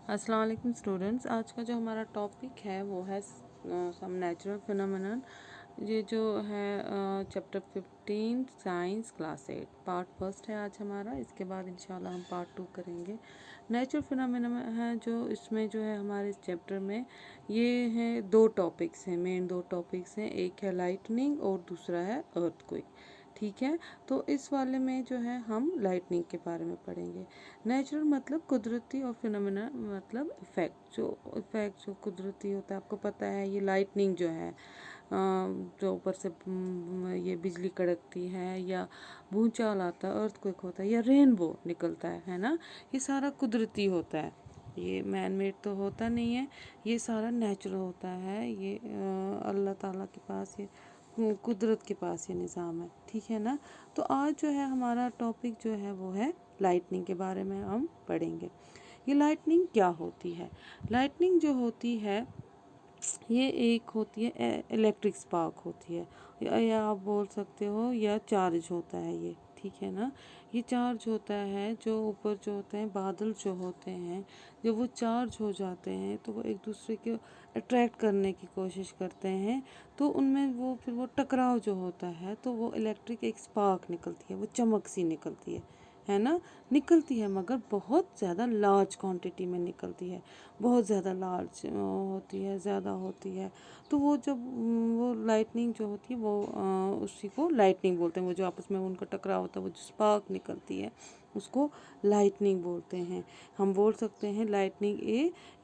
अस्सलाम वालेकुम स्टूडेंट्स। आज का जो हमारा टॉपिक है वो है सम नेचुरल फिनोमेनन। ये जो है chapter 15 science class 8 part first है आज हमारा। इसके बाद इंशाल्लाह हम पार्ट 2 करेंगे। नेचुरल फिनोमेनन है जो इसमें जो है हमारे इस चैप्टर में ये हैं दो टॉपिक्स हैं, मेन दो टॉपिक्स हैं। एक है लाइटनिंग और दूसरा है अर्थक्वेक। ठीक है, तो इस वाले में जो है हम लाइटनिंग के बारे में पढ़ेंगे। नेचुरल मतलब कुदरती और फिनोमेना मतलब इफ़ेक्ट जो कुदरती होता है। आपको पता है ये लाइटनिंग जो है जो ऊपर से ये बिजली कड़कती है या भूचाल आता है, अर्थक्वेक होता है या रेनबो निकलता है ना, ये सारा कुदरती होता है। ये मैन मेड तो होता नहीं है, ये सारा नेचुरल होता है। ये अल्लाह ताला के पास, ये कुदरत के पास ये निज़ाम है। ठीक है ना। तो आज जो है हमारा टॉपिक जो है वो है लाइटनिंग के बारे में हम पढ़ेंगे। ये लाइटनिंग क्या होती है? लाइटनिंग जो होती है ये एक होती है इलेक्ट्रिक स्पार्क होती है, या आप बोल सकते हो या चार्ज होता है ये। ठीक है ना। ये चार्ज होता है, जो ऊपर जो होते हैं बादल जो होते हैं, जब वो चार्ज हो जाते हैं तो वो एक दूसरे को अट्रैक्ट करने की कोशिश करते हैं। तो उनमें वो फिर वो टकराव जो होता है तो वो इलेक्ट्रिक एक स्पार्क निकलती है, वो चमक सी निकलती है ना। निकलती है मगर बहुत ज़्यादा लार्ज क्वांटिटी में निकलती है, बहुत ज़्यादा लार्ज होती है, ज़्यादा होती है। तो वो जब वो लाइटनिंग जो होती है वो उसी को लाइटनिंग बोलते हैं। वो जो आपस में उनका टकराव होता है, वो जो स्पार्क निकलती है उसको लाइटनिंग बोलते हैं। हम बोल सकते हैं lightning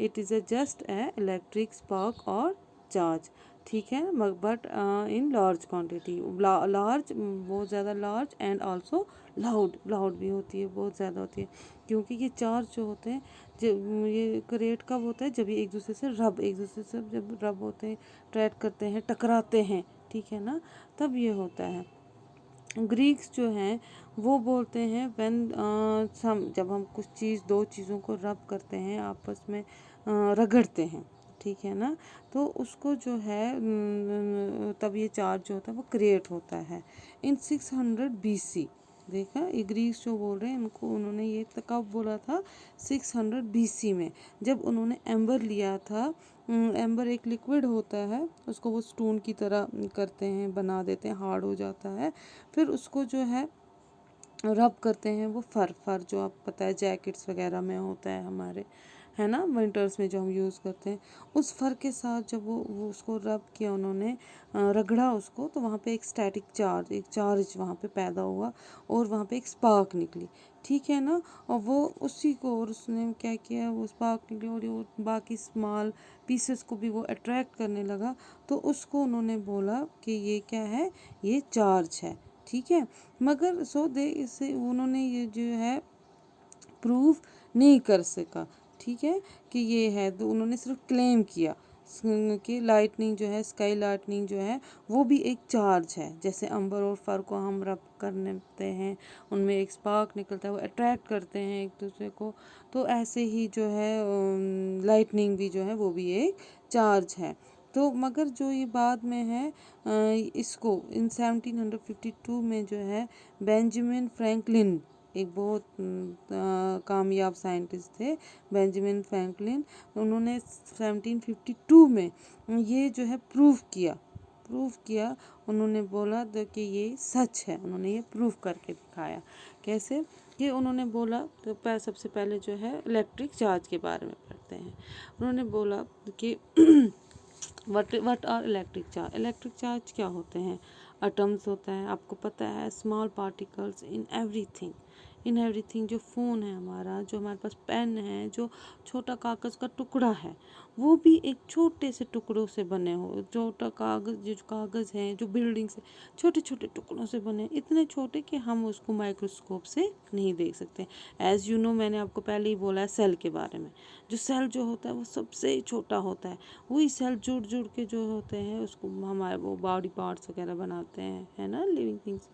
it is just a electric spark और चार्ज। ठीक है, but in large quantity, large, बहुत ज़्यादा लार्ज एंड आल्सो लाउड भी होती है, बहुत ज़्यादा होती है। क्योंकि ये चार्ज जो होते हैं, जब ये क्रिएट कब होता है, जब ये एक दूसरे से जब रब होते हैं, ट्रैक करते हैं, टकराते हैं। ठीक है ना, तब ये होता है। ग्रीक्स जो हैं वो बोलते हैं व्हेन जब हम कुछ चीज़, दो चीज़ों को रब करते हैं, आपस में रगड़ते हैं। ठीक है ना, तो उसको जो है तब ये चार्ज जो होता है वो क्रिएट होता है इन 600 BC। देखा, ये ग्रीक्स जो बोल रहे हैं इनको, उन्होंने ये कब बोला था? 600 BC में, जब उन्होंने एम्बर लिया था। एम्बर एक लिक्विड होता है, उसको वो स्टोन की तरह करते हैं, बना देते हैं, हार्ड हो जाता है। फिर उसको जो है रब करते हैं। वो फर जो आप पता है जैकेट्स वगैरह में होता है हमारे, है ना, विंटर्स में जो हम यूज़ करते हैं, उस फर के साथ जब वो उसको रब किया उन्होंने, रगड़ा उसको, तो वहाँ पे एक स्टैटिक चार्ज, एक चार्ज वहाँ पे पैदा हुआ और वहाँ पे एक स्पार्क निकली। ठीक है ना, और वो उसी को, और उसने क्या किया, वो स्पार्क निकली और वो बाकी स्मॉल पीसेस को भी वो अट्रैक्ट करने लगा। तो उसको उन्होंने बोला कि ये क्या है, ये चार्ज है। ठीक है, मगर इसे उन्होंने ये जो है प्रूव नहीं कर सका। ठीक है, कि ये है, तो उन्होंने सिर्फ क्लेम किया कि लाइटनिंग जो है, स्काई लाइटनिंग जो है वो भी एक चार्ज है। जैसे अंबर और फर को हम रब करते हैं, उनमें एक स्पार्क निकलता है, वो अट्रैक्ट करते हैं एक दूसरे को। तो ऐसे ही जो है लाइटनिंग भी जो है वो भी एक चार्ज है। तो मगर जो ये बाद में है, इसको इन 1752 में जो है बेंजामिन फ्रैंकलिन, एक बहुत कामयाब साइंटिस्ट थे बेंजामिन फ्रैंकलिन, उन्होंने 1752 में ये जो है प्रूव किया। उन्होंने बोला कि ये सच है, उन्होंने ये प्रूव करके दिखाया। कैसे? कि उन्होंने बोला, तो सबसे पहले जो है इलेक्ट्रिक चार्ज के बारे में पढ़ते हैं। उन्होंने बोला कि what are electric charge. Electric charge क्या होते हैं? एटम्स होता है, आपको पता है, स्मॉल पार्टिकल्स इन एवरीथिंग। जो फ़ोन है हमारा, जो हमारे पास पेन है, जो छोटा कागज़ का टुकड़ा है, वो भी एक छोटे से टुकड़ों से बने हो। छोटा कागज़, जो कागज़ है, जो बिल्डिंग से छोटे छोटे टुकड़ों से बने, इतने छोटे कि हम उसको माइक्रोस्कोप से नहीं देख सकते। एज़ यू नो, मैंने आपको पहले ही बोला है सेल के बारे में। जो सेल जो होता है वो सबसे छोटा होता है। वही सेल जुड़ जुड़ के जो होते हैं उसको हमारे वो बॉडी पार्ट्स वगैरह बनाते हैं, है ना, लिविंग थिंग्स।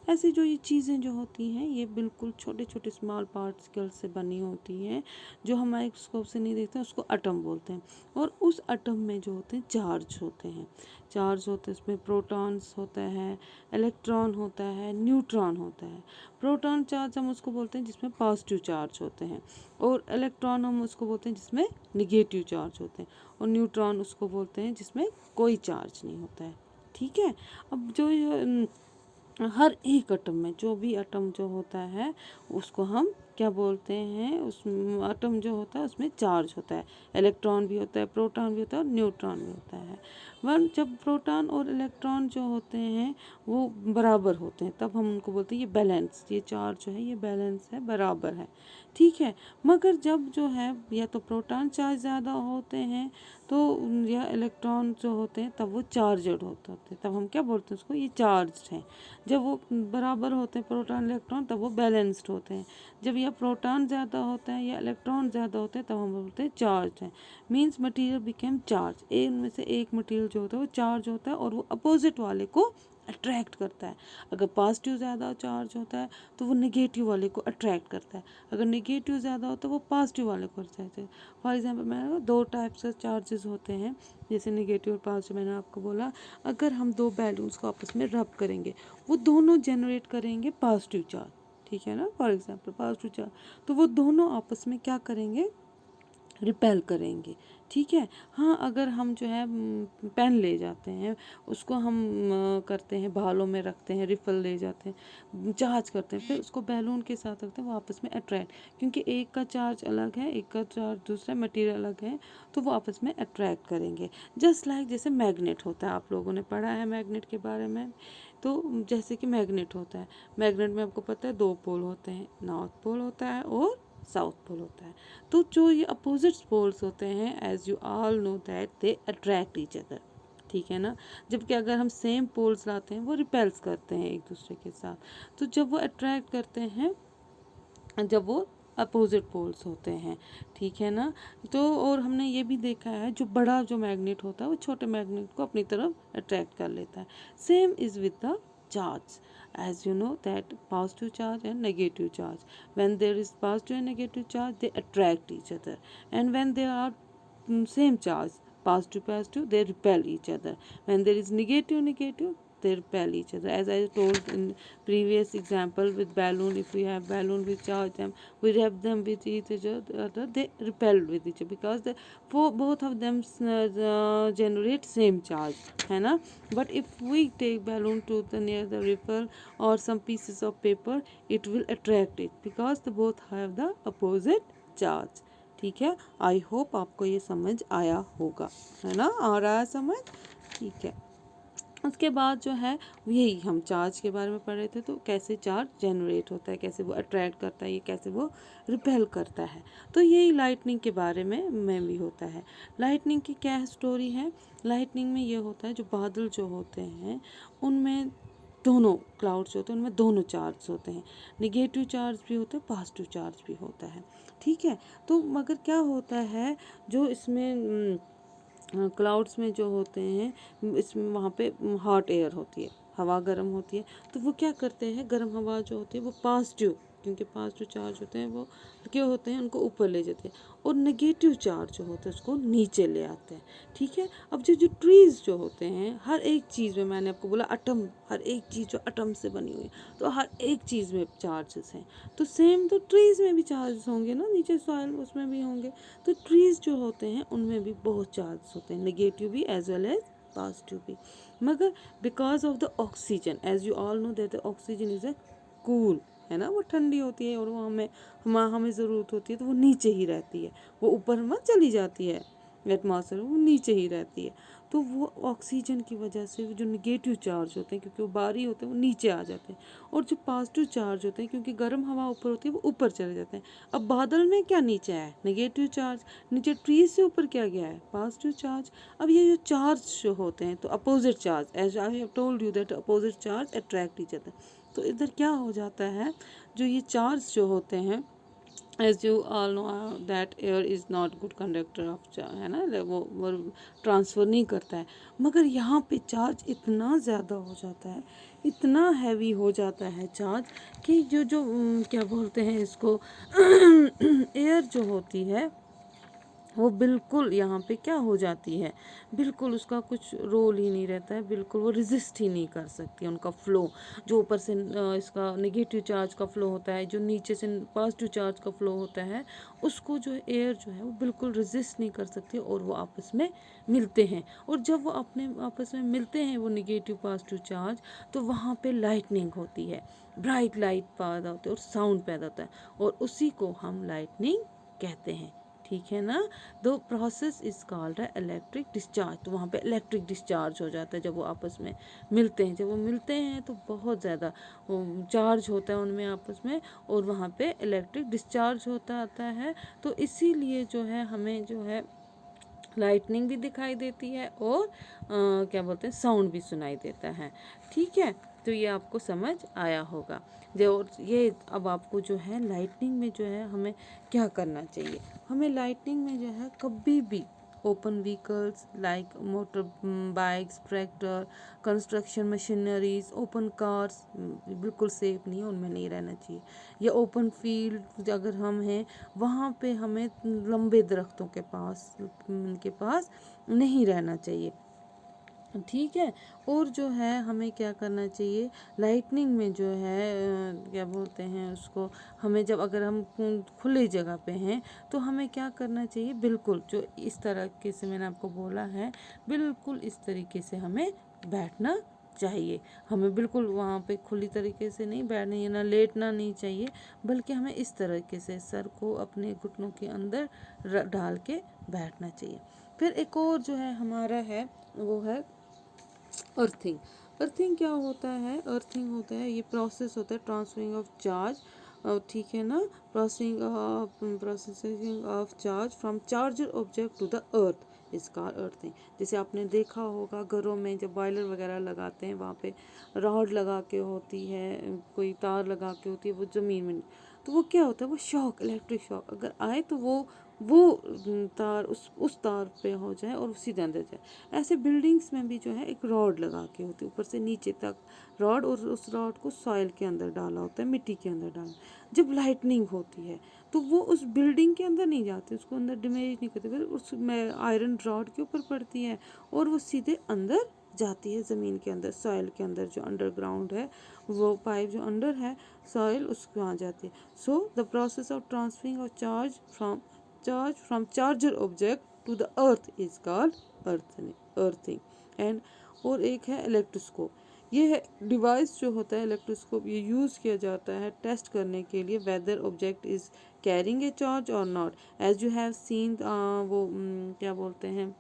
ऐसे जो ये चीज़ें जो होती हैं ये बिल्कुल छोटे छोटे स्मॉल पार्टिकल्स से बनी होती हैं, जो हम माइक्रोस्कोप से नहीं देखते हैं, उसको एटम बोलते हैं। और उस एटम में जो होते हैं चार्ज होते हैं, चार्ज होते हैं, उसमें प्रोटॉन्स होता है, इलेक्ट्रॉन होता है, न्यूट्रॉन होता है। प्रोटॉन चार्ज हम उसको बोलते हैं जिसमें पॉजिटिव चार्ज होते हैं, और इलेक्ट्रॉन हम उसको बोलते हैं जिसमें निगेटिव चार्ज होते हैं, और न्यूट्रॉन उसको बोलते हैं जिसमें कोई चार्ज नहीं होता है। ठीक है। अब जो हर एक एटम में जो भी एटम जो होता है उसको हम क्या बोलते हैं, उस एटम जो होता है उसमें चार्ज होता है, इलेक्ट्रॉन भी होता है, प्रोटॉन भी होता है और न्यूट्रॉन भी होता है। वन जब प्रोटॉन और इलेक्ट्रॉन जो होते हैं वो बराबर होते हैं तब हम उनको बोलते हैं ये बैलेंस, ये चार्ज जो है ये बैलेंस है, बराबर है। ठीक है। मगर जब जो है या तो प्रोटॉन चार्ज ज़्यादा होते हैं तो या इलेक्ट्रॉन जो होते हैं तब वो चार्जड होते हैं, तब हम क्या बोलते हैं उसको, ये चार्ज्ड है। जब वो बराबर होते हैं प्रोटॉन इलेक्ट्रॉन तब वो बैलेंस्ड होते हैं। जब यह प्रोटॉन ज़्यादा होता है या इलेक्ट्रॉन ज़्यादा होते हैं तब हम बोलते हैं चार्ज है। मीन्स मटेरियल बिकेम चार्ज, इनमें से एक मटेरियल जो होता है वो चार्ज होता है और वो अपोजिट वाले को अट्रैक्ट करता है। अगर पॉजिटिव ज़्यादा चार्ज होता है तो वो नेगेटिव वाले को अट्रैक्ट करता है, अगर नेगेटिव ज़्यादा होता है वो पॉजिटिव वाले को अट्रैक्ट करता है। फॉर एग्जांपल मैंने दो टाइप्स के चार्जेस होते हैं, जैसे नेगेटिव और पॉजिटिव मैंने आपको बोला। अगर हम दो बैलून्स को आपस में रब करेंगे वो दोनों जनरेट करेंगे पॉजिटिव चार्ज, ठीक है ना। फॉर एग्जांपल पॉजिटिव चार्ज, तो वो दोनों आपस में क्या करेंगे, रिपेल करेंगे। ठीक है। हाँ, अगर हम जो है पेन ले जाते हैं, उसको हम करते हैं बालों में रखते हैं, रिफल ले जाते हैं, चार्ज करते हैं, फिर उसको बैलून के साथ रखते हैं, वो आपस में अट्रैक्ट, क्योंकि एक का चार्ज अलग है, एक का चार्ज दूसरा मटेरियल अलग है, तो वो आपस में अट्रैक्ट करेंगे। जस्ट लाइक जैसे मैग्नेट होता है, आप लोगों ने पढ़ा है मैग्नेट के बारे में। तो जैसे कि मैग्नेट होता है, मैग्नेट में आपको पता है दो पोल होते हैं, नॉर्थ पोल होता है और साउथ पोल होता है। तो जो ये अपोजिट पोल्स होते हैं, as you all know that they attract each other, ठीक है ना। जबकि अगर हम सेम पोल्स लाते हैं वो रिपेल्स करते हैं एक दूसरे के साथ। तो जब वो अट्रैक्ट करते हैं जब वो अपोजिट पोल्स होते हैं, ठीक है ना। तो और हमने ये भी देखा है जो बड़ा जो मैग्नेट होता है वो छोटे मैग्नेट को अपनी तरफ अट्रैक्ट कर लेता है। Same is with the charge, as you know that positive charge and negative charge, when there is positive and negative charge they attract each other, and when they are same charge, positive they repel each other, when there is negative they repel each other. As I told in previous example with balloon, if we have balloon we charge them, we wrap them with each other, they repel with each other because the for both of them generate same charge, है ना। But if we take balloon to the near the repel or some pieces of paper, it will attract it because the both have the opposite charge। ठीक है। I hope आपको ये समझ आया होगा, है ना, आ रहा है समझ। ठीक है। उसके बाद जो है यही हम चार्ज के बारे में पढ़ रहे थे, तो कैसे चार्ज जनरेट होता है, कैसे वो अट्रैक्ट करता है, ये कैसे वो रिपेल करता है। तो यही लाइटनिंग के बारे में भी होता है। लाइटनिंग की क्या स्टोरी है, लाइटनिंग में ये होता है जो बादल जो होते हैं उनमें दोनों क्लाउड्स होते हैं, उनमें दोनों चार्ज होते हैं, निगेटिव चार्ज भी होता है, पॉजिटिव चार्ज भी होता है। ठीक है। तो मगर क्या होता है जो इसमें क्लाउड्स में जो होते हैं इसमें वहाँ पे हॉट एयर होती है, हवा गर्म होती है, तो वो क्या करते हैं, गर्म हवा जो होती है वो पॉजिटिव, क्योंकि पॉजिटिव चार्ज होते हैं वो क्या होते हैं उनको ऊपर ले जाते हैं, और नेगेटिव चार्ज जो होते हैं उसको नीचे ले आते हैं। ठीक है। अब जो जो ट्रीज़ जो होते हैं, हर एक चीज़ में मैंने आपको बोला एटम, हर एक चीज़ जो एटम से बनी हुई है, तो हर एक चीज़ में चार्जेस हैं। तो सेम तो ट्रीज़ में भी चार्जेस होंगे ना, नीचे सॉइल उसमें भी होंगे। तो ट्रीज़ जो होते हैं उनमें भी बहुत चार्ज होते हैं, नेगेटिव भी एज वेल एज पॉजिटिव भी। मगर because of the oxygen, as you all know that the oxygen is a cool, है ना, वो ठंडी होती है और वो हमें ज़रूरत होती है तो वो नीचे ही रहती है, वो ऊपर मत चली जाती है एटमॉस्फेयर, वो नीचे ही रहती है। तो वो ऑक्सीजन की वजह से जो निगेटिव चार्ज होते हैं, क्योंकि वो भारी होते हैं, वो नीचे आ जाते हैं, और जो पॉजिटिव चार्ज होते हैं क्योंकि गर्म हवा ऊपर होती है वो ऊपर चले जाते हैं। अब बादल में क्या नीचे है, नेगेटिव चार्ज, नीचे ट्री से ऊपर क्या गया है, पॉजिटिव चार्ज। अब ये जो चार्ज जो होते हैं तो opposite charge, as I have told you that opposite charge attract each other. तो इधर क्या हो जाता है, जो ये चार्ज जो होते हैं as you all know that air is not good conductor of, है ना, वो ट्रांसफ़र नहीं करता है। मगर यहाँ पे चार्ज इतना ज़्यादा हो जाता है, इतना हैवी हो जाता है चार्ज कि जो क्या बोलते हैं इसको एयर जो होती है वो बिल्कुल यहाँ पे क्या हो जाती है, बिल्कुल उसका कुछ रोल ही नहीं रहता है, बिल्कुल वो रेजिस्ट ही नहीं कर सकती। उनका फ़्लो जो ऊपर से इसका नेगेटिव चार्ज का फ़्लो होता है, जो नीचे से पॉजिटिव चार्ज का फ़्लो होता है, उसको जो एयर जो है वो बिल्कुल रेजिस्ट नहीं कर सकती और वो आपस में मिलते हैं। और जब वो अपने आपस में मिलते हैं वो नेगेटिव पॉजिटिव चार्ज, तो वहाँ पे लाइटनिंग होती है, ब्राइट लाइट पैदा होती है और साउंड पैदा होता है, और उसी को हम लाइटनिंग कहते हैं। ठीक है ना। दो प्रोसेस इज कॉल्ड है इलेक्ट्रिक डिस्चार्ज। तो वहाँ पे इलेक्ट्रिक डिस्चार्ज हो जाता है जब वो आपस में मिलते हैं। जब वो मिलते हैं तो बहुत ज़्यादा चार्ज होता है उनमें आपस में, और वहाँ पे इलेक्ट्रिक डिस्चार्ज आता है। तो इसीलिए जो है हमें जो है लाइटनिंग भी दिखाई देती है और क्या बोलते हैं साउंड भी सुनाई देता है। ठीक है, तो ये आपको समझ आया होगा। जो ये अब आपको जो है लाइटनिंग में जो है हमें क्या करना चाहिए। हमें लाइटनिंग में जो है कभी भी open vehicles like motor bikes, tractor, construction machineries, open cars बिल्कुल सेफ नहीं है, उनमें नहीं रहना चाहिए। या ओपन फील्ड अगर हम हैं वहाँ पे हमें लंबे दरख्तों के पास नहीं रहना चाहिए। ठीक है। और जो है हमें क्या करना चाहिए लाइटनिंग में जो है क्या बोलते हैं उसको, हमें जब अगर हम खुली जगह पे हैं तो हमें क्या करना चाहिए, बिल्कुल जो इस तरीके से मैंने आपको बोला है, बिल्कुल इस तरीके से हमें बैठना चाहिए। हमें बिल्कुल वहाँ पे खुली तरीके से नहीं बैठना या ना लेटना नहीं चाहिए, बल्कि हमें इस तरीके से सर को अपने घुटनों के अंदर डाल के बैठना चाहिए। फिर एक और जो है हमारा है वो है अर्थिंग। अर्थिंग क्या होता है, अर्थिंग होता है ये प्रोसेस होता है ट्रांसफरिंग ऑफ चार्ज, ठीक है ना, processing of charge from charger object to the earth इसका अर्थिंग। जैसे आपने देखा होगा घरों में जब बॉयलर वगैरह लगाते हैं वहाँ पे रॉड लगा के होती है, कोई तार लगा के होती है, वो ज़मीन में, तो वो क्या होता है, वो शॉक, इलेक्ट्रिक शॉक अगर आए तो वो तार उस तार पे हो जाए और सीधे अंदर जाए। ऐसे बिल्डिंग्स में भी जो है एक रॉड लगा के होती है ऊपर से नीचे तक रॉड, और उस रॉड को सॉइल के अंदर डाला होता है, मिट्टी के अंदर डाला। जब लाइटनिंग होती है तो वो उस बिल्डिंग के अंदर नहीं जाती, उसको अंदर डैमेज नहीं करती, फिर उसमें आयरन रॉड के ऊपर पड़ती है और वो सीधे अंदर जाती है ज़मीन के अंदर, सॉइल के अंदर जो अंडरग्राउंड है, वो पाइप जो अंडर है सॉइल उसको आ जाती है। So the process of transferring of charge from charger object to the earth is called earthing. And और एक है इलेक्ट्रोस्कोप। ये है डिवाइस जो होता है इलेक्ट्रोस्कोप, ये यूज़ किया जाता है टेस्ट करने के लिए whether object is carrying a charge और not. As you have seen वो क्या बोलते हैं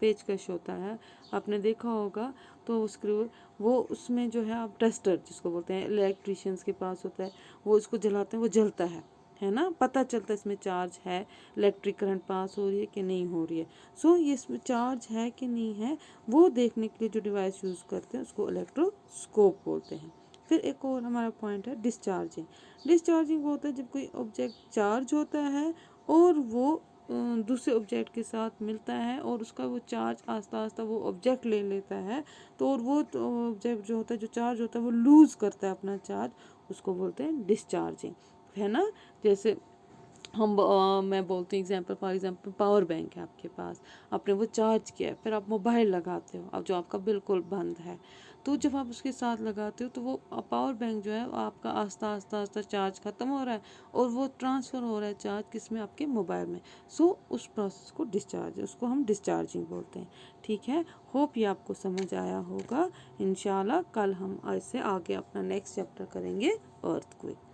पेचकश होता है, आपने देखा होगा, तो स्क्रू वो उसमें जो है आप टेस्टर जिसको बोलते हैं इलेक्ट्रिशियंस के पास होता है, वो उसको जलाते हैं, वो जलता है ना, पता चलता है इसमें चार्ज है, इलेक्ट्रिक करंट पास हो रही है कि नहीं हो रही है। सो ये इसमें चार्ज है कि नहीं है वो देखने के लिए जो डिवाइस यूज़ करते हैं उसको इलेक्ट्रोस्कोप बोलते हैं। फिर एक और हमारा पॉइंट है डिस्चार्जिंग। डिस्चार्जिंग वो होता है जब कोई ऑब्जेक्ट चार्ज होता है और वो दूसरे ऑब्जेक्ट के साथ मिलता है और उसका वो चार्ज आस्ता आस्ता वो ऑब्जेक्ट ले लेता है, तो और वो ऑब्जेक्ट जो होता है जो चार्ज होता है वो लूज़ करता है अपना चार्ज, उसको बोलते हैं डिस्चार्जिंग, है ना। जैसे हम मैं बोलती हूँ example, for example power bank है आपके पास, आपने वो चार्ज किया है, फिर आप मोबाइल लगाते हो अब जो आपका बिल्कुल बंद है, तो जब आप उसके साथ लगाते हो तो वो पावर बैंक जो है वो आपका आस्ता आस्ता आस्ता चार्ज ख़त्म हो रहा है और वो ट्रांसफ़र हो रहा है चार्ज किस में, आपके मोबाइल में। सो उस प्रोसेस को डिस्चार्ज, उसको हम डिस्चार्जिंग बोलते हैं। ठीक है, होप ये आपको समझ आया होगा। इंशाल्लाह कल हम ऐसे आगे अपना नेक्स्ट चैप्टर करेंगे अर्थक्वेक।